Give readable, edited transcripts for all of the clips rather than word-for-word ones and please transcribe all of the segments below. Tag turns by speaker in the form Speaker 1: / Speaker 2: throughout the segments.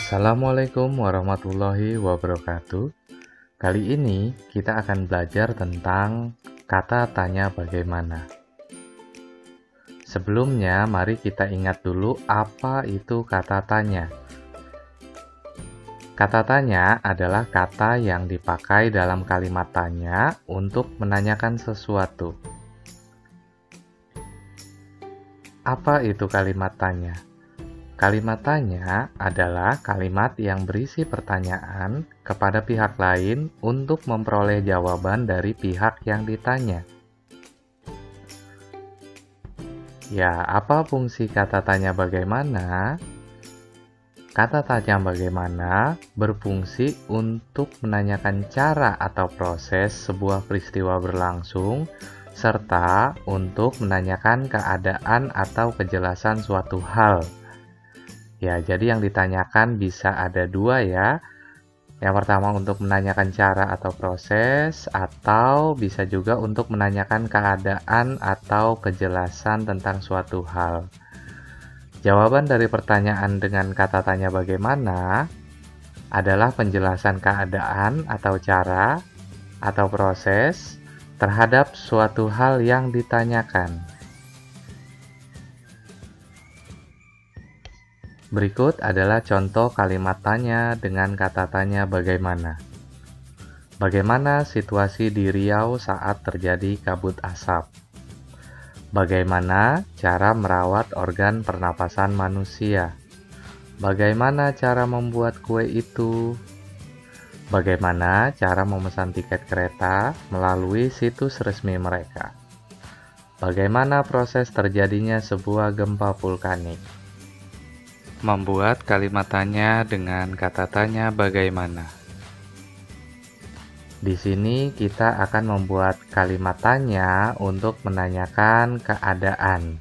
Speaker 1: Assalamualaikum warahmatullahi wabarakatuh. Kali ini kita akan belajar tentang kata tanya bagaimana. Sebelumnya, mari kita ingat dulu apa itu kata tanya. Kata tanya adalah kata yang dipakai dalam kalimat tanya untuk menanyakan sesuatu. Apa itu kalimat tanya? Kalimat tanya adalah kalimat yang berisi pertanyaan kepada pihak lain untuk memperoleh jawaban dari pihak yang ditanya. Ya, apa fungsi kata tanya bagaimana? Kata tanya bagaimana berfungsi untuk menanyakan cara atau proses sebuah peristiwa berlangsung, serta untuk menanyakan keadaan atau kejelasan suatu hal. Ya, jadi yang ditanyakan bisa ada dua ya. Yang pertama untuk menanyakan cara atau proses, atau bisa juga untuk menanyakan keadaan atau kejelasan tentang suatu hal. Jawaban dari pertanyaan dengan kata tanya bagaimana adalah penjelasan keadaan atau cara atau proses terhadap suatu hal yang ditanyakan. Berikut adalah contoh kalimat tanya dengan kata tanya bagaimana. Bagaimana situasi di Riau saat terjadi kabut asap? Bagaimana cara merawat organ pernapasan manusia? Bagaimana cara membuat kue itu? Bagaimana cara memesan tiket kereta melalui situs resmi mereka? Bagaimana proses terjadinya sebuah gempa vulkanik? Membuat kalimat tanya dengan kata tanya bagaimana. Di sini kita akan membuat kalimat tanya untuk menanyakan keadaan.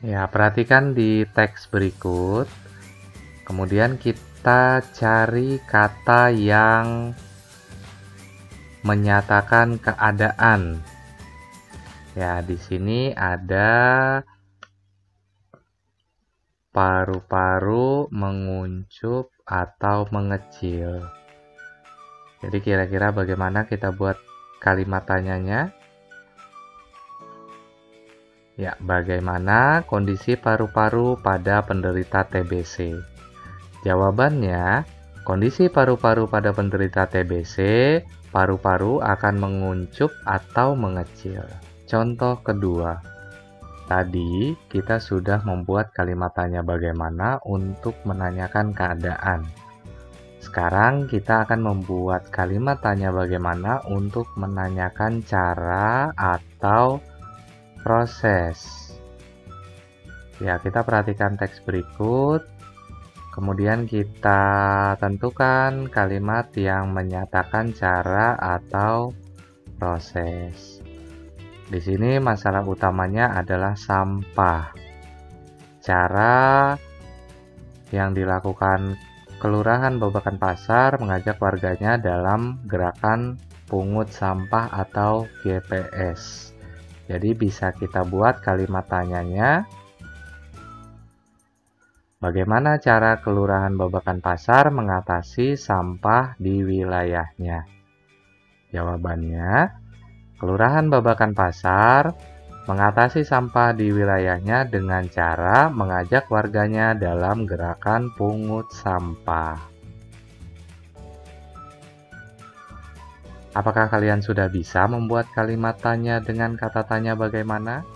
Speaker 1: Ya, perhatikan di teks berikut. Kemudian kita cari kata yang menyatakan keadaan. Ya, di sini ada paru-paru menguncup atau mengecil. Jadi kira-kira bagaimana kita buat kalimat tanyanya? Ya, bagaimana kondisi paru-paru pada penderita TBC? Jawabannya, kondisi paru-paru pada penderita TBC, paru-paru akan menguncup atau mengecil. Contoh kedua. Tadi kita sudah membuat kalimat tanya bagaimana untuk menanyakan keadaan. Sekarang kita akan membuat kalimat tanya bagaimana untuk menanyakan cara atau proses. Ya, kita perhatikan teks berikut. Kemudian kita tentukan kalimat yang menyatakan cara atau proses. Di sini masalah utamanya adalah sampah. Cara yang dilakukan Kelurahan Babakan Pasar mengajak warganya dalam gerakan pungut sampah atau GPS. Jadi bisa kita buat kalimat tanyanya. Bagaimana cara Kelurahan Babakan Pasar mengatasi sampah di wilayahnya? Jawabannya, Kelurahan Babakan Pasar mengatasi sampah di wilayahnya dengan cara mengajak warganya dalam gerakan pungut sampah. Apakah kalian sudah bisa membuat kalimat tanya dengan kata tanya bagaimana?